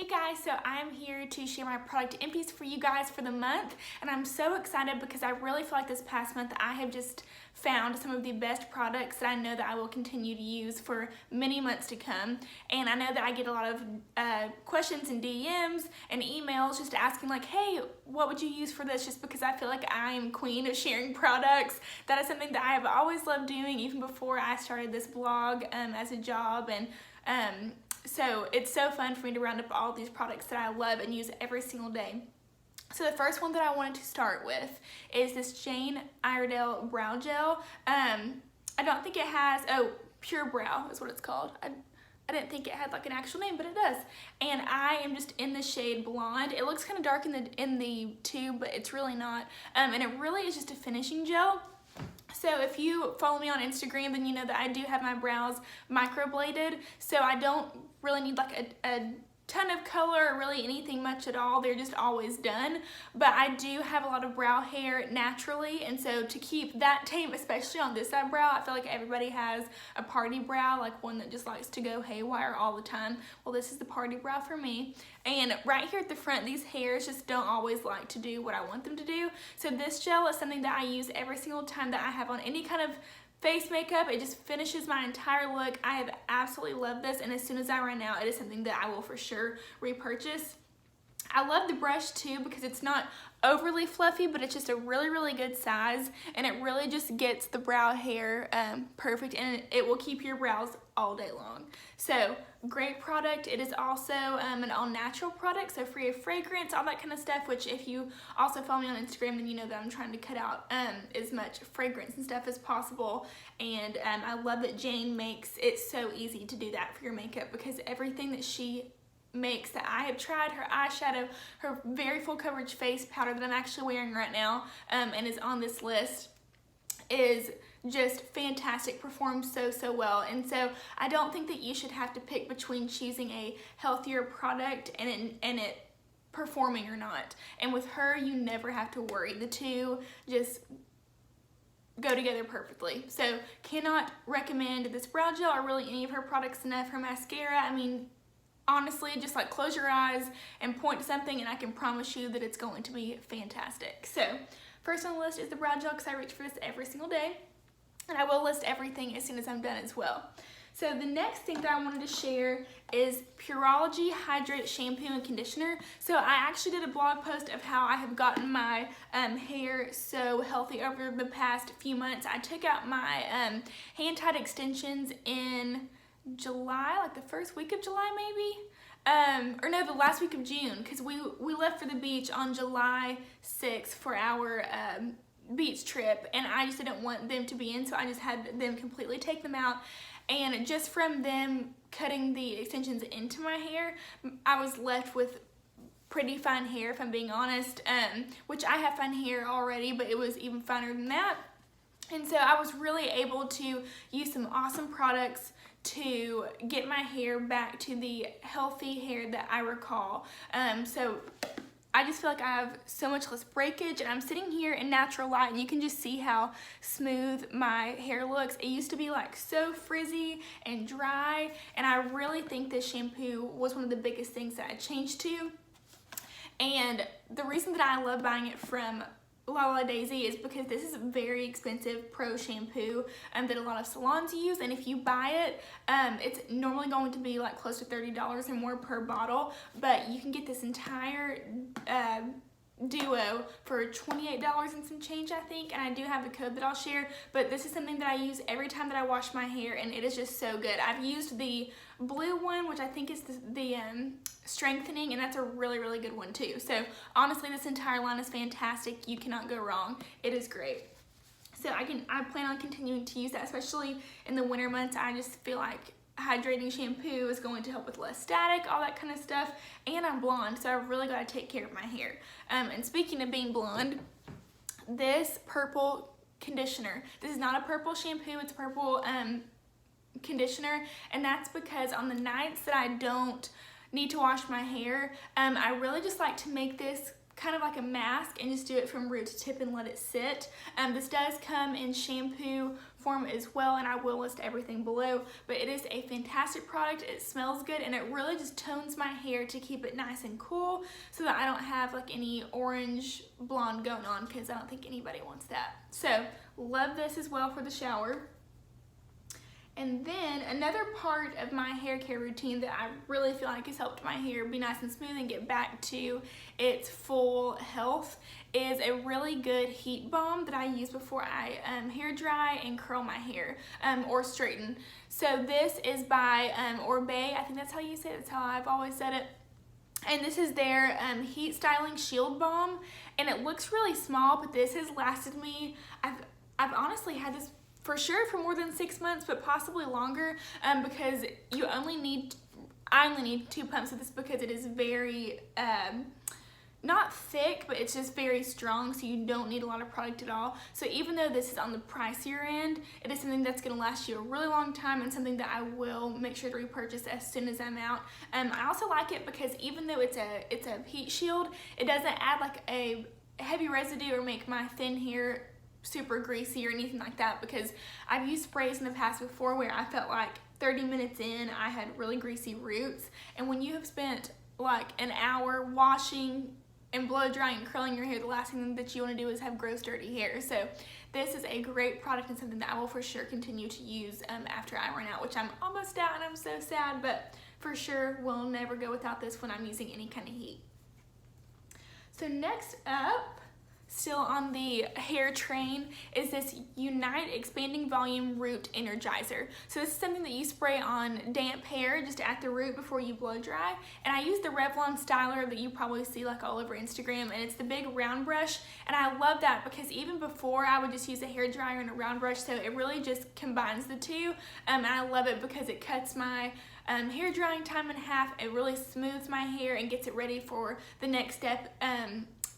Hey guys, so I'm here to share my product Empties for you guys for the month, and I'm so excited because I really feel like this past month I have just found some of the best products that I know that I will continue to use for many months to come. And I know that I get a lot of questions and DMs and emails just asking like, hey, what would you use for this? Just because I feel like I am queen of sharing products. That is something that I have always loved doing even before I started this blog as a job, and so it's so fun for me to round up all these products that I love and use every single day. So the first one that I wanted to start with is this Iredale Brow Gel. I don't think it has, Purebrow is what it's called. I didn't think it had like an actual name, but it does. And I am just in the shade Blonde. It looks kind of dark in the tube, but it's really not. And it really is just a finishing gel. So if you follow me on Instagram, then you know that I do have my brows microbladed, so I don't really need like a ton of color or really anything much at all. They're just always done. But I do have a lot of brow hair naturally, and so to keep that tame, especially on this side brow, I feel like everybody has a party brow, like one that just likes to go haywire all the time. Well, this is the party brow for me. And right here at the front, these hairs just don't always like to do what I want them to do. So this gel is something that I use every single time that I have on any kind of face makeup. It just finishes my entire look. I have absolutely loved this, and as soon as I run out, it is something that I will for sure repurchase. I love the brush too because it's not overly fluffy, but it's just a really good size, and it really just gets the brow hair perfect, and it will keep your brows all day long. So great product. It is also an all-natural product, so free of fragrance, all that kind of stuff, which if you also follow me on Instagram, then you know that I'm trying to cut out as much fragrance and stuff as possible. And I love that Jane makes it so easy to do that for your makeup, because everything that she makes that I have tried, her eyeshadow, her very full coverage face powder that I'm actually wearing right now and is on this list, is just fantastic, performs so well. And so I don't think that you should have to pick between choosing a healthier product and it performing or not. And with her, you never have to worry. The two just go together perfectly. So cannot recommend this brow gel or really any of her products enough. Her mascara, I mean, honestly, just like close your eyes and point to something and I can promise you that it's going to be fantastic. So first on the list is the brow gel, because I reach for this every single day, and I will list everything as soon as I'm done as well. So the next thing that I wanted to share is Pureology Hydrate Shampoo and Conditioner. So I actually did a blog post of how I have gotten my hair so healthy over the past few months. I took out my hand-tied extensions in July, like the first week of July maybe, or no, the last week of June, because we left for the beach on July 6th for our beach trip, and I just didn't want them to be in, so I just had them completely take them out. And just from them cutting the extensions into my hair, I was left with pretty fine hair, if I'm being honest, which I have fine hair already, but it was even finer than that. And so I was really able to use some awesome products to get my hair back to the healthy hair that I recall. So I just feel like I have so much less breakage, and I'm sitting here in natural light and you can just see how smooth my hair looks. It used to be like so frizzy and dry, and I really think this shampoo was one of the biggest things that I changed to. And the reason that I love buying it from La Daisy is because this is a very expensive pro shampoo that a lot of salons use, and if you buy it, it's normally going to be like close to $30 or more per bottle, but you can get this entire duo for $28 and some change, I think, and I do have a code that I'll share. But this is something that I use every time that I wash my hair, and it is just so good. I've used the blue one, which I think is the strengthening, and that's a really good one too. So honestly, this entire line is fantastic. You cannot go wrong. It is great. So I plan on continuing to use that, especially in the winter months. I just feel like hydrating shampoo is going to help with less static, all that kind of stuff, and I'm blonde, so I've really got to take care of my hair. And speaking of being blonde, this purple conditioner, this is not a purple shampoo, it's a purple conditioner, and that's because on the nights that I don't need to wash my hair, I really just like to make this kind of like a mask and just do it from root to tip and let it sit. This does come in shampoo form as well, and I will list everything below, but it is a fantastic product. It smells good, and it really just tones my hair to keep it nice and cool so that I don't have like any orange blonde going on, because I don't think anybody wants that. So love this as well for the shower. And then another part of my hair care routine that I really feel like has helped my hair be nice and smooth and get back to its full health is a really good heat balm that I use before I hair dry and curl my hair or straighten. So this is by Oribe. I think that's how you say it. That's how I've always said it. And this is their heat styling shield balm, and it looks really small, but this has lasted me. I've honestly had this for sure for more than 6 months, but possibly longer, because I only need 2 pumps of this because it is very not thick, but it's just very strong, so you don't need a lot of product at all. So even though this is on the pricier end, it is something that's going to last you a really long time, and something that I will make sure to repurchase as soon as I'm out. I also like it because even though it's a heat shield, it doesn't add like a heavy residue or make my thin hair super greasy or anything like that, because I've used sprays in the past before where I felt like 30 minutes in I had really greasy roots, and when you have spent like an hour washing and blow drying and curling your hair, the last thing that you want to do is have gross dirty hair. So this is a great product and something that I will for sure continue to use after I run out, which I'm almost out and I'm so sad, but for sure will never go without this when I'm using any kind of heat. So next up, still on the hair train, is this Unite Expanding Volume Root Energizer. So this is something that you spray on damp hair just at the root before you blow dry. And I use the Revlon styler that you probably see like all over Instagram, and it's the big round brush. And I love that because even before I would just use a hair dryer and a round brush, so it really just combines the two. And I love it because it cuts my hair drying time in half. It really smooths my hair and gets it ready for the next step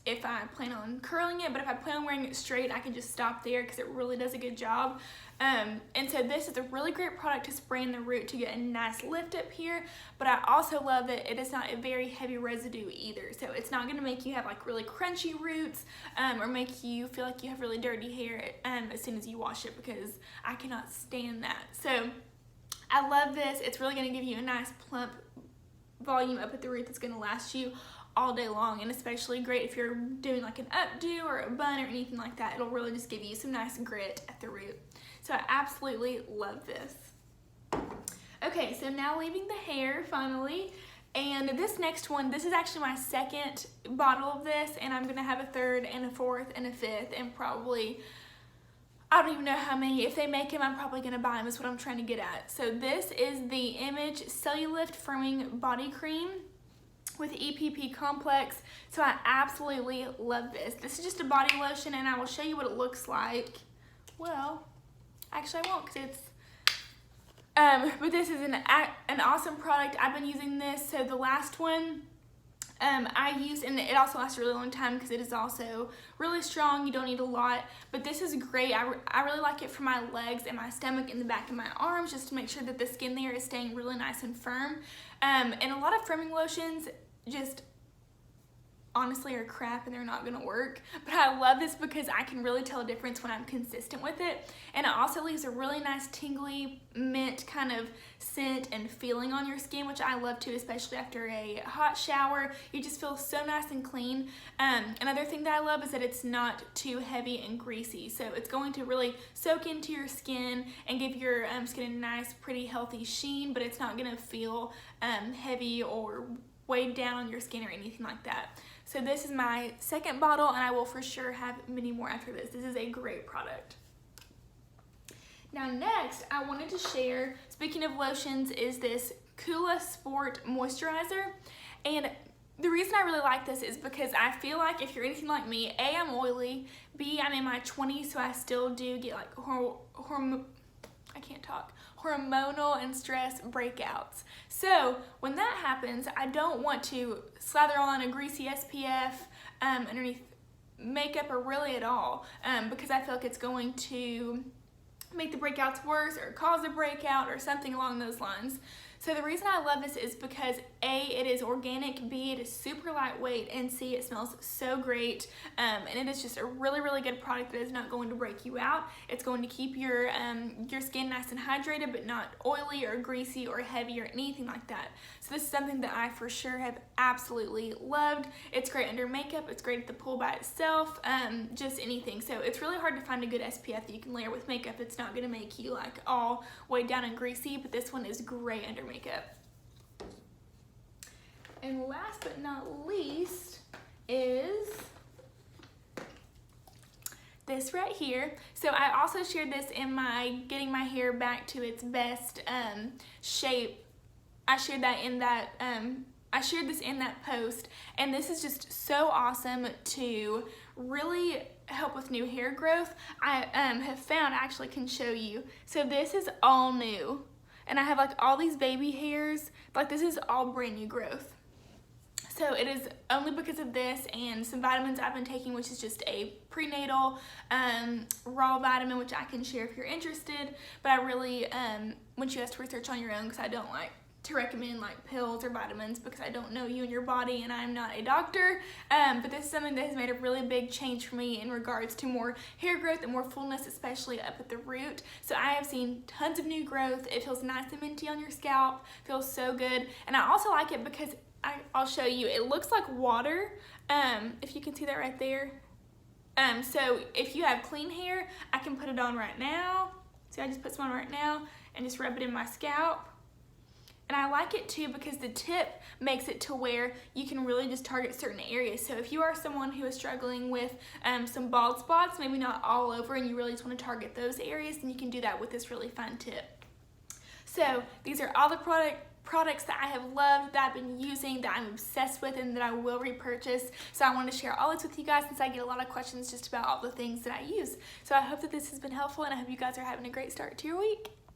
if I plan on curling it, but if I plan on wearing it straight, I can just stop there because it really does a good job. And so this is a really great product to spray in the root to get a nice lift up here, but I also love that it is not a very heavy residue either. So it's not gonna make you have like really crunchy roots or make you feel like you have really dirty hair as soon as you wash it, because I cannot stand that. So I love this. It's really gonna give you a nice plump volume up at the root that's gonna last you all day long, and especially great if you're doing like an updo or a bun or anything like that. It'll really just give you some nice grit at the root. So I absolutely love this. Okay, so now leaving the hair finally, and this next one, this is actually my second bottle of this, and I'm gonna have a third and a fourth and a fifth, and probably, I don't even know how many. If they make them, I'm probably gonna buy them, is what I'm trying to get at. So this is the Image Cellulift Firming Body Cream with EPP complex. So I absolutely love this. This is just a body lotion, and I will show you what it looks like. Well, actually I won't, because it's but this is an awesome product. I've been using this. So the last one I used, and it also lasts a really long time because it is also really strong. You don't need a lot, but this is great. I really like it for my legs and my stomach and the back of my arms, just to make sure that the skin there is staying really nice and firm. And a lot of firming lotions just honestly are crap and they're not gonna work, but I love this because I can really tell a difference when I'm consistent with it, and it also leaves a really nice tingly mint kind of scent and feeling on your skin, which I love too, especially after a hot shower. You just feel so nice and clean. Another thing that I love is that it's not too heavy and greasy, so it's going to really soak into your skin and give your skin a nice, pretty, healthy sheen, but it's not gonna feel heavy or weighed down on your skin or anything like that. So this is my second bottle, and I will for sure have many more after this. This is a great product. Now next, I wanted to share, speaking of lotions, is this Coola Sport Moisturizer. And the reason I really like this is because I feel like if you're anything like me, A, I'm oily, B, I'm in my 20s, so I still do get like hormonal and stress breakouts. So when that happens, I don't want to slather on a greasy SPF underneath makeup or really at all, because I feel like it's going to make the breakouts worse or cause a breakout or something along those lines. So the reason I love this is because A, it is organic, B, it is super lightweight, and C, it smells so great. And it is just a really, really good product that is not going to break you out. It's going to keep your skin nice and hydrated, but not oily or greasy or heavy or anything like that. So this is something that I for sure have absolutely loved. It's great under makeup, it's great at the pool by itself, just anything. So it's really hard to find a good SPF that you can layer with makeup. It's not gonna make you like all weighed down and greasy, but this one is great under makeup. And last but not least is this right here. So I also shared this in my getting my hair back to its best shape. I shared that in that I shared this in that post, and this is just so awesome to really help with new hair growth. I have found, I actually can show you. So this is all new. And I have like all these baby hairs, like this is all brand new growth. So it is only because of this and some vitamins I've been taking, which is just a prenatal raw vitamin, which I can share if you're interested. But I really want you guys to research on your own, because I don't like to recommend like pills or vitamins because I don't know you and your body and I'm not a doctor. But this is something that has made a really big change for me in regards to more hair growth and more fullness, especially up at the root. So I have seen tons of new growth. It feels nice and minty on your scalp, feels so good. And I also like it because I'll show you, it looks like water, if you can see that right there. So if you have clean hair, I can put it on right now. See, I just put some on right now and just rub it in my scalp. And I like it too because the tip makes it to where you can really just target certain areas. So if you are someone who is struggling with some bald spots, maybe not all over, and you really just want to target those areas, then you can do that with this really fun tip. So these are all the products that I have loved, that I've been using, that I'm obsessed with, and that I will repurchase. So I want to share all this with you guys since I get a lot of questions just about all the things that I use. So I hope that this has been helpful, and I hope you guys are having a great start to your week.